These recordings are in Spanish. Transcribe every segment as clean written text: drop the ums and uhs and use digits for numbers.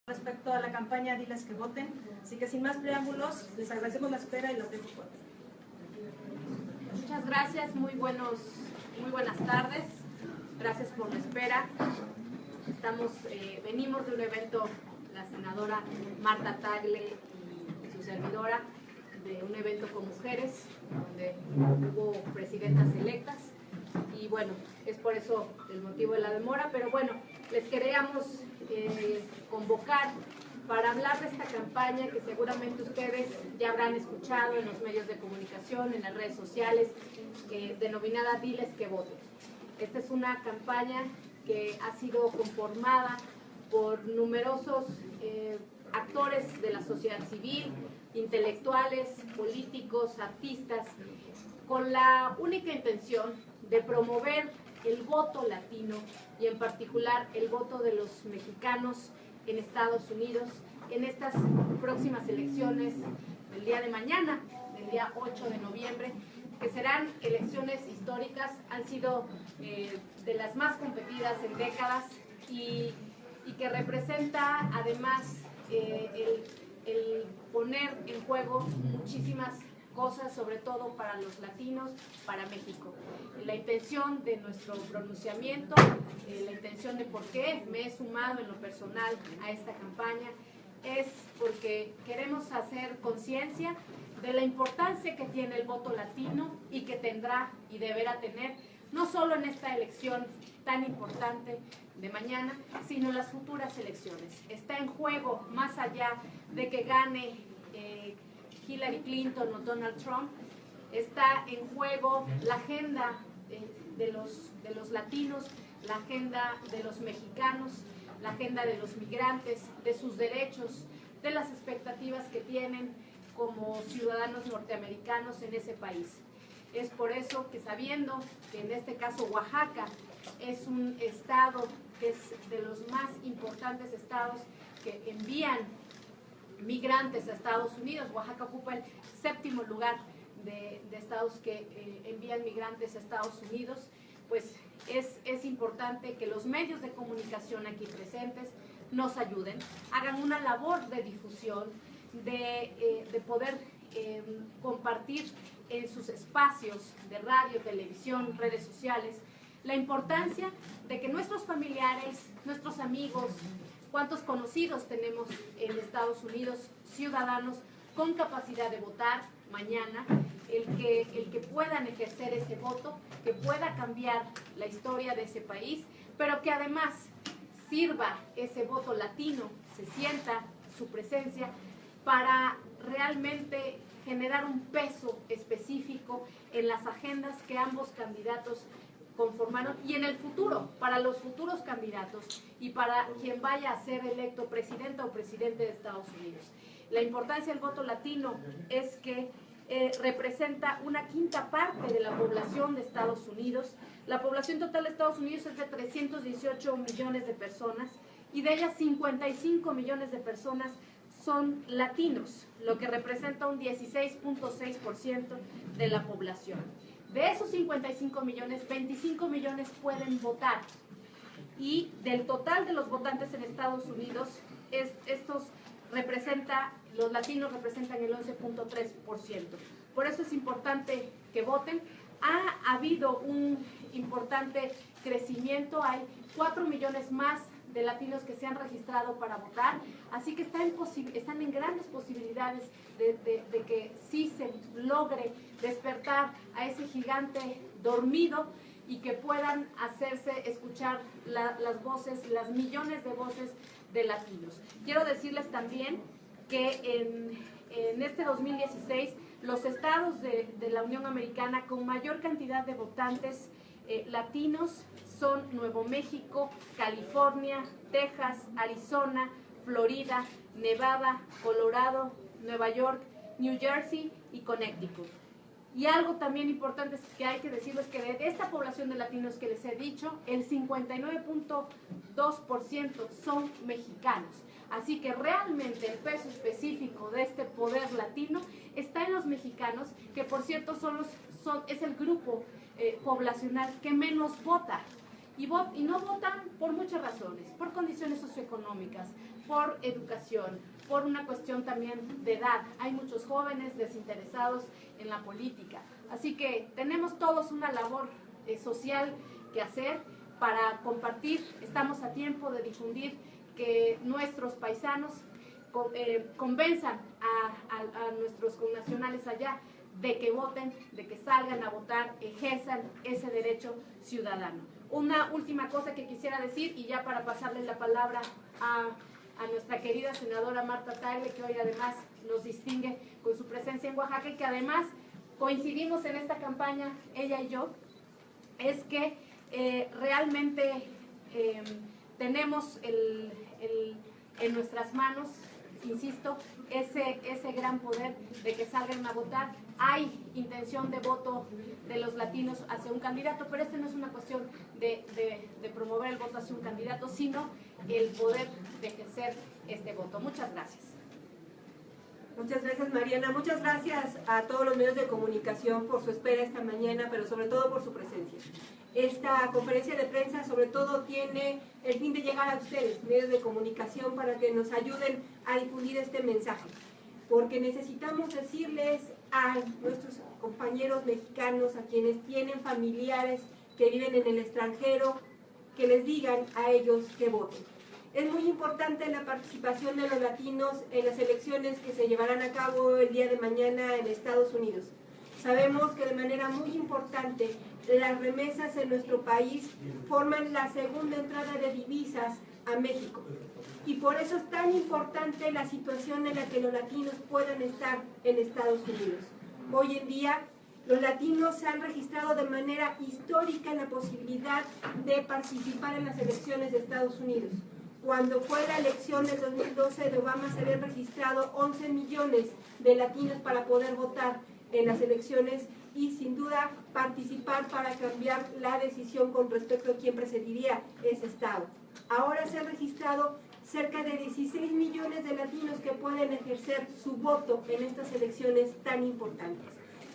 respecto a la campaña Diles que voten. Así que sin más preámbulos, les agradecemos la espera y los dejo fuera. Muchas gracias, muy buenas tardes. Gracias por la espera. Venimos de un evento, la senadora Marta Tagle y su servidora, de un evento con mujeres, donde hubo presidentas electas. Y bueno, es por eso el motivo de la demora, pero bueno, les queríamos convocar para hablar de esta campaña que seguramente ustedes ya habrán escuchado en los medios de comunicación, en las redes sociales, denominada Diles que voten. Esta es una campaña que ha sido conformada por numerosos actores de la sociedad civil, intelectuales, políticos, artistas, con la única intención de promover el voto latino y en particular el voto de los mexicanos en Estados Unidos en estas próximas elecciones del día de mañana, del día 8 de noviembre, que serán elecciones históricas, han sido de las más competidas en décadas y que representa además el poner en juego muchísimas cosas, sobre todo para los latinos, para México. La intención de nuestro pronunciamiento, la intención de por qué me he sumado en lo personal a esta campaña, es porque queremos hacer conciencia de la importancia que tiene el voto latino y que tendrá y deberá tener, no solo en esta elección tan importante de mañana, sino en las futuras elecciones. Está en juego, más allá de que gane Hillary Clinton o Donald Trump, está en juego la agenda de los latinos, la agenda de los mexicanos, la agenda de los migrantes, de sus derechos, de las expectativas que tienen como ciudadanos norteamericanos en ese país. Es por eso que, sabiendo que en este caso Oaxaca es un estado que es de los más importantes estados que envían migrantes a Estados Unidos, Oaxaca ocupa el 7º lugar de estados que envían migrantes a Estados Unidos, pues es importante que los medios de comunicación aquí presentes nos ayuden, hagan una labor de difusión, de poder compartir en sus espacios de radio, televisión, redes sociales, la importancia de que nuestros familiares, nuestros amigos, cuántos conocidos tenemos en Estados Unidos, ciudadanos con capacidad de votar mañana, el que puedan ejercer ese voto, que pueda cambiar la historia de ese país, pero que además sirva ese voto latino, se sienta su presencia para realmente generar un peso específico en las agendas que ambos candidatos conformaron y en el futuro, para los futuros candidatos y para quien vaya a ser electo presidenta o presidente de Estados Unidos. La importancia del voto latino es que representa una 1/5 parte de la población de Estados Unidos. La población total de Estados Unidos es de 318 millones de personas y de ellas 55 millones de personas son latinos, lo que representa un 16.6% de la población. De esos 55 millones, 25 millones pueden votar. Y del total de los votantes en Estados Unidos, los latinos representan el 11.3%. Por eso es importante que voten. Ha habido un importante crecimiento, hay 4 millones más de latinos que se han registrado para votar, así que están en grandes posibilidades de que sí se logre despertar a ese gigante dormido y que puedan hacerse escuchar las voces, las millones de voces de latinos. Quiero decirles también que en este 2016 los estados de la Unión Americana con mayor cantidad de votantes latinos son Nuevo México, California, Texas, Arizona, Florida, Nevada, Colorado, Nueva York, New Jersey y Connecticut. Y algo también importante que hay que decirles es que de esta población de latinos que les he dicho, el 59.2% son mexicanos. Así que realmente el peso específico de este poder latino está en los mexicanos, que por cierto es el grupo poblacional que menos vota. y no votan por muchas razones, por condiciones socioeconómicas, por educación, por una cuestión también de edad. Hay muchos jóvenes desinteresados en la política. Así que tenemos todos una labor social que hacer para compartir. Estamos a tiempo de difundir, que nuestros paisanos convenzan a nuestros connacionales allá de que voten, de que salgan a votar, ejerzan ese derecho ciudadano. Una última cosa que quisiera decir, y ya para pasarle la palabra a nuestra querida senadora Marta Tagle, que hoy además nos distingue con su presencia en Oaxaca y que además coincidimos en esta campaña, ella y yo, es que realmente tenemos en nuestras manos, insisto, ese gran poder de que salgan a votar. Hay intención de voto de los latinos hacia un candidato, pero esta no es una cuestión de promover el voto hacia un candidato, sino el poder de ejercer este voto. Muchas gracias. Muchas gracias, Mariana. Muchas gracias a todos los medios de comunicación por su espera esta mañana, pero sobre todo por su presencia. Esta conferencia de prensa sobre todo tiene el fin de llegar a ustedes, medios de comunicación, para que nos ayuden a difundir este mensaje, porque necesitamos decirles a nuestros compañeros mexicanos, a quienes tienen familiares que viven en el extranjero, que les digan a ellos que voten. Es muy importante la participación de los latinos en las elecciones que se llevarán a cabo el día de mañana en Estados Unidos. Sabemos que de manera muy importante las remesas en nuestro país forman la segunda entrada de divisas a México. Y por eso es tan importante la situación en la que los latinos puedan estar en Estados Unidos. Hoy en día, los latinos se han registrado de manera histórica en la posibilidad de participar en las elecciones de Estados Unidos. Cuando fue la elección del 2012 de Obama, se habían registrado 11 millones de latinos para poder votar en las elecciones y sin duda participar para cambiar la decisión con respecto a quién presidiría ese estado. Ahora se han registrado cerca de 16 millones de latinos que pueden ejercer su voto en estas elecciones tan importantes.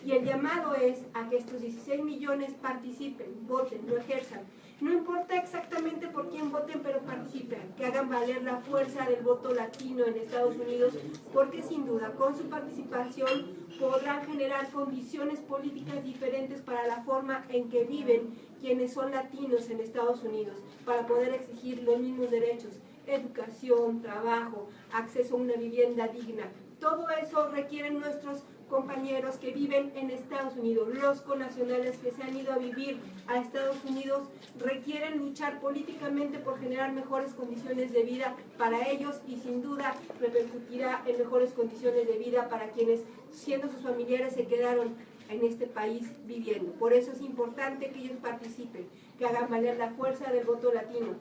Y el llamado es a que estos 16 millones participen, voten, lo ejerzan. No importa exactamente por quién voten, pero participen, que hagan valer la fuerza del voto latino en Estados Unidos, porque sin duda con su participación podrán generar condiciones políticas diferentes para la forma en que viven quienes son latinos en Estados Unidos, para poder exigir los mismos derechos, educación, trabajo, acceso a una vivienda digna. Todo eso requieren nuestros compañeros que viven en Estados Unidos. Los connacionales que se han ido a vivir a Estados Unidos requieren luchar políticamente por generar mejores condiciones de vida para ellos y sin duda repercutirá en mejores condiciones de vida para quienes, siendo sus familiares, se quedaron en este país viviendo. Por eso es importante que ellos participen, que hagan valer la fuerza del voto latino,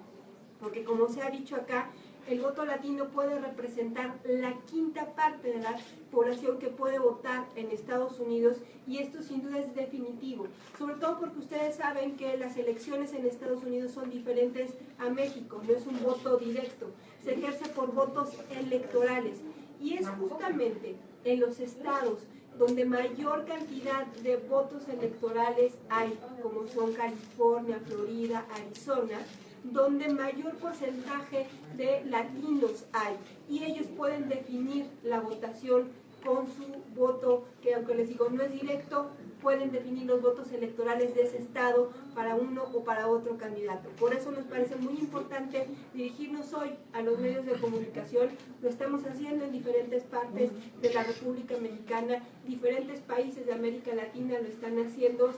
porque como se ha dicho acá, el voto latino puede representar la quinta parte de la población que puede votar en Estados Unidos y esto sin duda es definitivo, sobre todo porque ustedes saben que las elecciones en Estados Unidos son diferentes a México, no es un voto directo, se ejerce por votos electorales y es justamente en los estados donde mayor cantidad de votos electorales hay, como son California, Florida, Arizona, donde mayor porcentaje de latinos hay y ellos pueden definir la votación con su voto, que aunque les digo no es directo, pueden definir los votos electorales de ese estado para uno o para otro candidato. Por eso nos parece muy importante dirigirnos hoy a los medios de comunicación. Lo estamos haciendo en diferentes partes de la República Mexicana, diferentes países de América Latina lo están haciendo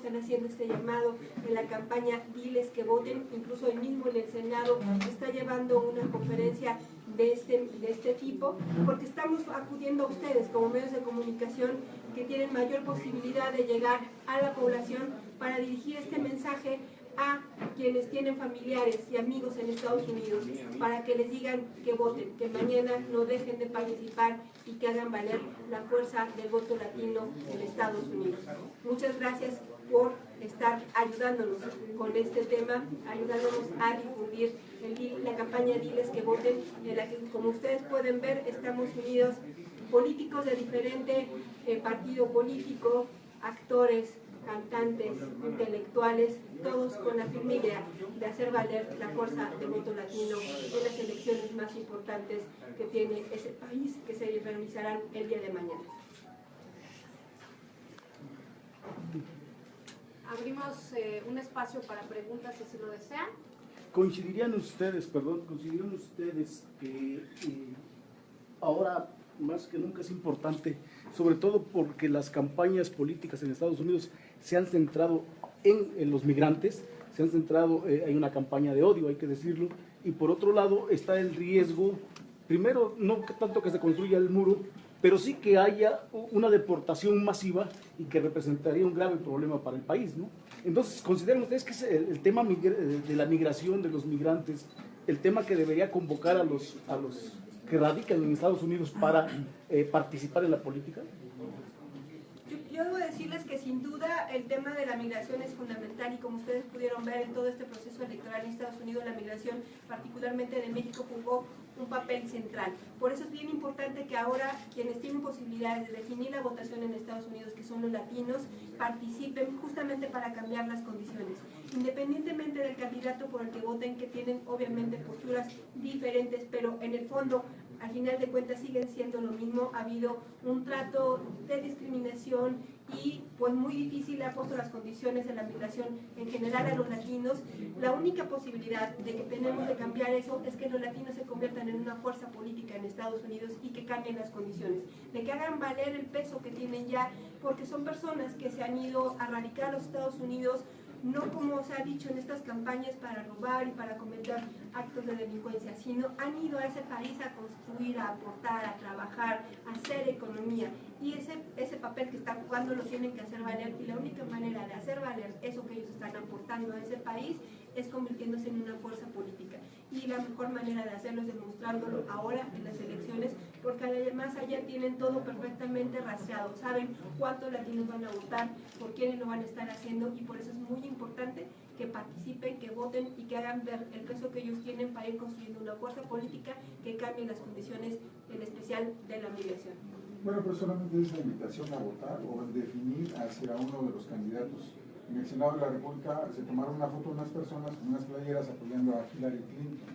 este llamado en la campaña Diles que voten, incluso hoy mismo en el Senado está llevando una conferencia de este tipo, porque estamos acudiendo a ustedes como medios de comunicación que tienen mayor posibilidad de llegar a la población para dirigir este mensaje a quienes tienen familiares y amigos en Estados Unidos, para que les digan que voten, que mañana no dejen de participar y que hagan valer la fuerza del voto latino en Estados Unidos. Muchas gracias por estar ayudándonos con este tema, ayudándonos a difundir la campaña Diles que voten, en la que, como ustedes pueden ver, estamos unidos políticos de diferente partido político, actores cantantes, intelectuales, todos con la firme idea de hacer valer la fuerza del voto latino en las elecciones más importantes que tiene ese país, que se realizarán el día de mañana. Abrimos un espacio para preguntas, si lo desean. ¿Coincidirían ustedes que ahora más que nunca es importante, sobre todo porque las campañas políticas en Estados Unidos se han centrado en los migrantes, se han centrado, hay una campaña de odio, hay que decirlo, y por otro lado está el riesgo, primero, no tanto que se construya el muro, pero sí que haya una deportación masiva y que representaría un grave problema para el país, ¿no? Entonces, ¿consideran ustedes que es el tema de la migración, de los migrantes, el tema que debería convocar a los que radican en Estados Unidos para participar en la política? Yo debo decirles que sin duda el tema de la migración es fundamental y como ustedes pudieron ver en todo este proceso electoral en Estados Unidos, la migración, particularmente de México, jugó un papel central. Por eso es bien importante que ahora quienes tienen posibilidades de definir la votación en Estados Unidos, que son los latinos, participen justamente para cambiar las condiciones. Independientemente del candidato por el que voten, que tienen obviamente posturas diferentes, pero en el fondo, al final de cuentas, siguen siendo lo mismo. Ha habido un trato de discriminación y pues muy difícil ha puesto las condiciones de la migración en general a los latinos. La única posibilidad de que tenemos de cambiar eso es que los latinos se conviertan en una fuerza política en Estados Unidos y que cambien las condiciones, de que hagan valer el peso que tienen ya, porque son personas que se han ido a radicar a los Estados Unidos, no como se ha dicho en estas campañas para robar y para cometer actos de delincuencia, sino han ido a ese país a construir, a aportar, a trabajar, a hacer economía. Y ese papel que están jugando lo tienen que hacer valer, y la única manera de hacer valer eso que ellos están aportando a ese país es convirtiéndose en una fuerza política. Y la mejor manera de hacerlo es demostrándolo ahora en las elecciones, porque además allá tienen todo perfectamente rastreado, saben cuántos latinos van a votar, por quiénes lo van a estar haciendo, y por eso es muy importante que participen, que voten y que hagan ver el peso que ellos tienen para ir construyendo una fuerza política que cambie las condiciones, en especial de la migración. Bueno, pero solamente es la invitación a votar o a definir hacia uno de los candidatos. En el Senado de la República se tomaron una foto de unas personas con unas playeras apoyando a Hillary Clinton.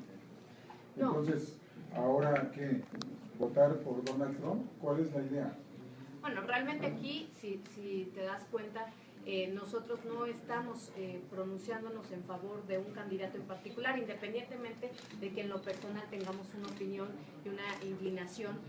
Entonces, ¿ahora qué? ¿Votar por Donald Trump? ¿Cuál es la idea? Bueno, realmente aquí, si te das cuenta, nosotros no estamos pronunciándonos en favor de un candidato en particular, independientemente de que en lo personal tengamos una opinión y una inclinación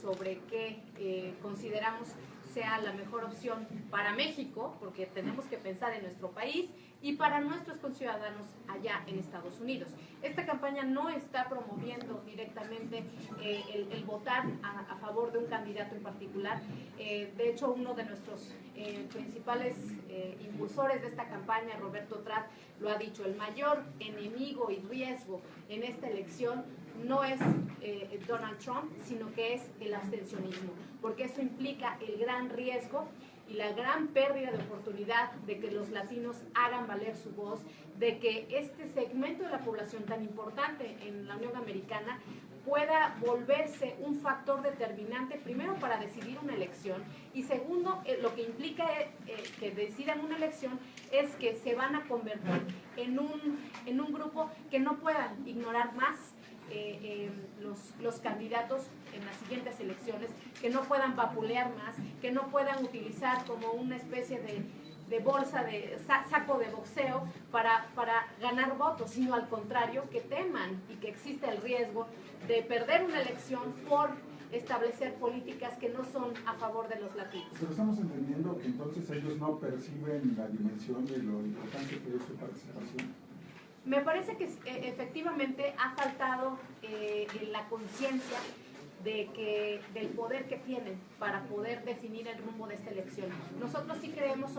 sobre qué consideramos sea la mejor opción para México, porque tenemos que pensar en nuestro país, y para nuestros conciudadanos allá en Estados Unidos. Esta campaña no está promoviendo directamente el votar a favor de un candidato en particular. De hecho, uno de nuestros principales impulsores de esta campaña, Roberto Tratt, lo ha dicho: el mayor enemigo y riesgo en esta elección no es Donald Trump, sino que es el abstencionismo, porque eso implica el gran riesgo y la gran pérdida de oportunidad de que los latinos hagan valer su voz, de que este segmento de la población tan importante en la Unión Americana pueda volverse un factor determinante, primero para decidir una elección, y segundo, lo que implica que decidan una elección es que se van a convertir en un grupo que no puedan ignorar más los candidatos en las siguientes elecciones, que no puedan vapulear más, que no puedan utilizar como una especie de bolsa, de saco de boxeo para ganar votos, sino al contrario, que teman y que existe el riesgo de perder una elección por establecer políticas que no son a favor de los latinos. Pero estamos entendiendo que entonces ellos no perciben la dimensión de lo importante que es su participación. Me parece que efectivamente ha faltado la conciencia del poder que tienen para poder definir el rumbo de esta elección. Nosotros sí creemos,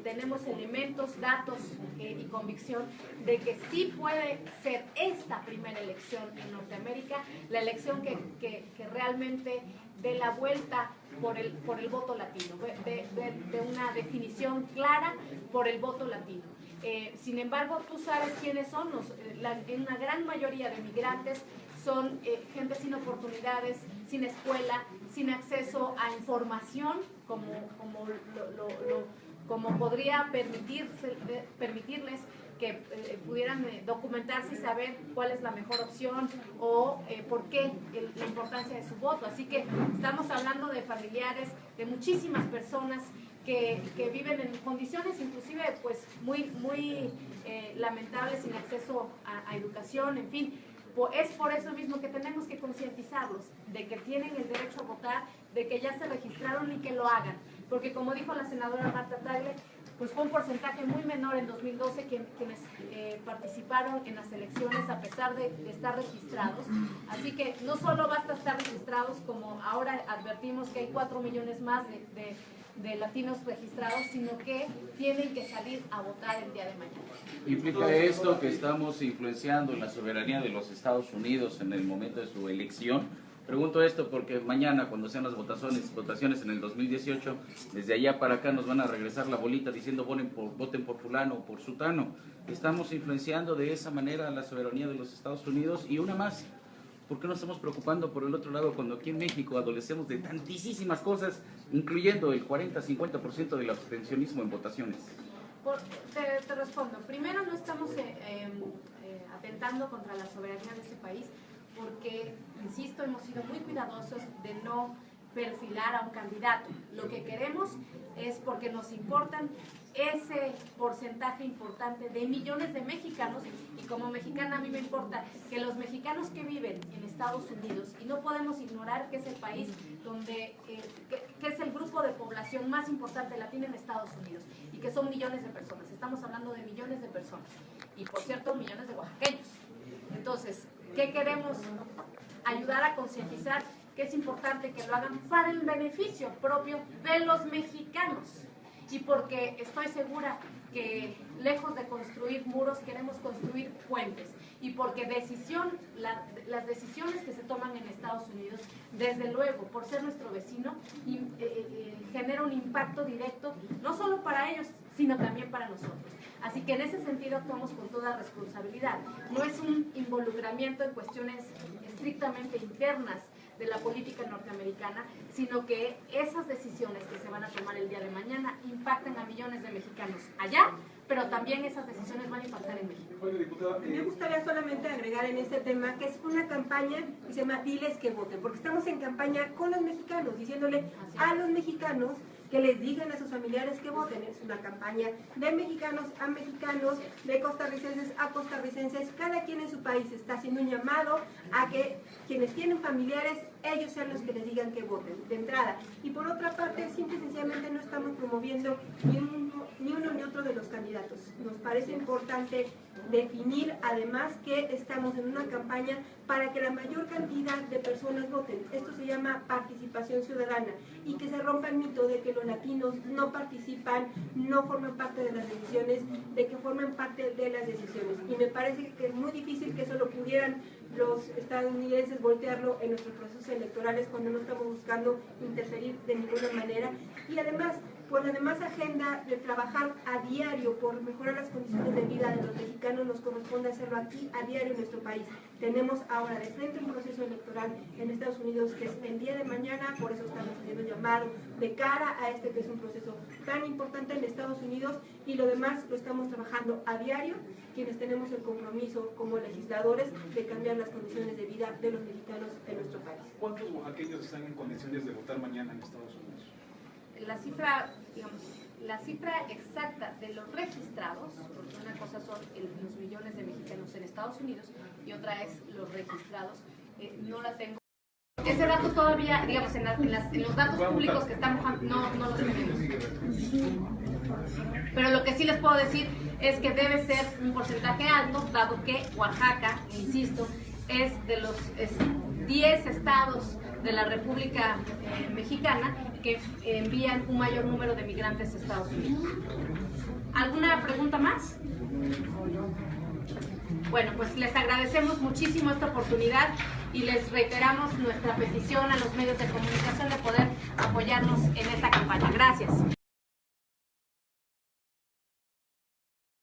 tenemos elementos, datos y convicción de que sí puede ser esta primera elección en Norteamérica, la elección que realmente dé la vuelta por el voto latino, de una definición clara por el voto latino. Sin embargo, tú sabes quiénes son una gran mayoría de migrantes son gente sin oportunidades, sin escuela, sin acceso a información, como como podría permitirles que pudieran documentarse y saber cuál es la mejor opción o por qué la importancia de su voto. Así que estamos hablando de familiares, de muchísimas personas que viven en condiciones inclusive pues muy lamentables, sin acceso a educación, en fin. Es por eso mismo que tenemos que concientizarlos de que tienen el derecho a votar, de que ya se registraron y que lo hagan. Porque como dijo la senadora Marta Tagle, pues fue un porcentaje muy menor en 2012 quienes participaron en las elecciones a pesar de estar registrados. Así que no solo basta estar registrados, como ahora advertimos que hay 4 millones más de latinos registrados, sino que tienen que salir a votar el día de mañana. ¿Implica esto que estamos influenciando en la soberanía de los Estados Unidos en el momento de su elección? Pregunto esto porque mañana, cuando sean las votaciones en el 2018, desde allá para acá nos van a regresar la bolita diciendo voten por fulano o por sutano. Estamos influenciando de esa manera la soberanía de los Estados Unidos. Y una más, ¿por qué no estamos preocupando por el otro lado cuando aquí en México adolecemos de tantísimas cosas, incluyendo el 40-50% del abstencionismo en votaciones? Te respondo. Primero, no estamos atentando contra la soberanía de ese país porque, insisto, hemos sido muy cuidadosos de no perfilar a un candidato. Lo que queremos es porque nos importan ese porcentaje importante de millones de mexicanos, y como mexicana a mí me importa que los mexicanos que viven en Estados Unidos, y no podemos ignorar que es el país donde que es el grupo de población más importante latina en Estados Unidos, y que son millones de personas, estamos hablando de millones de personas, y por cierto millones de oaxaqueños. Entonces, ¿qué queremos? Ayudar a concientizar que es importante que lo hagan para el beneficio propio de los mexicanos. Y porque estoy segura que lejos de construir muros queremos construir puentes. Y porque las decisiones que se toman en Estados Unidos, desde luego, por ser nuestro vecino, genera un impacto directo, no solo para ellos, sino también para nosotros. Así que en ese sentido actuamos con toda responsabilidad. No es un involucramiento en cuestiones estrictamente internas de la política norteamericana, sino que esas decisiones que se van a tomar el día de mañana impactan a millones de mexicanos allá, pero también esas decisiones van a impactar en México. Me gustaría solamente agregar en este tema que es una campaña que se llama Diles que voten, porque estamos en campaña con los mexicanos, diciéndole a los mexicanos que les digan a sus familiares que voten. Es una campaña de mexicanos a mexicanos, de costarricenses a costarricenses. Cada quien en su país está haciendo un llamado a que quienes tienen familiares, ellos sean los que les digan que voten, de entrada. Y por otra parte, simple y sencillamente no estamos promoviendo ni uno ni otro de los candidatos. Nos parece importante definir además que estamos en una campaña para que la mayor cantidad de personas voten. Esto se llama participación ciudadana, y que se rompa el mito de que los latinos no participan, no forman parte de las decisiones, de que forman parte de las decisiones. Y me parece que es muy difícil que eso lo pudieran los estadounidenses voltearlo en nuestros procesos electorales cuando no estamos buscando interferir de ninguna manera. Y además, por la demás agenda de trabajar a diario por mejorar las condiciones de vida de los mexicanos, nos corresponde hacerlo aquí a diario en nuestro país. Tenemos ahora de frente un proceso electoral en Estados Unidos que es el día de mañana, por eso estamos haciendo llamado de cara a este que es un proceso tan importante en Estados Unidos, y lo demás lo estamos trabajando a diario, quienes tenemos el compromiso como legisladores de cambiar las condiciones de vida de los mexicanos en nuestro país. ¿Cuántos oaxaqueños están en condiciones de votar mañana en Estados Unidos? La cifra exacta de los registrados, porque una cosa son los millones de mexicanos en Estados Unidos y otra es los registrados, no la tengo. Ese dato todavía, digamos, en los datos públicos que estamos, no los tenemos. Pero lo que sí les puedo decir es que debe ser un porcentaje alto, dado que Oaxaca, insisto, es de los 10 estados de la República Mexicana que envían un mayor número de migrantes a Estados Unidos. ¿Alguna pregunta más? Bueno, pues les agradecemos muchísimo esta oportunidad y les reiteramos nuestra petición a los medios de comunicación de poder apoyarnos en esta campaña. Gracias.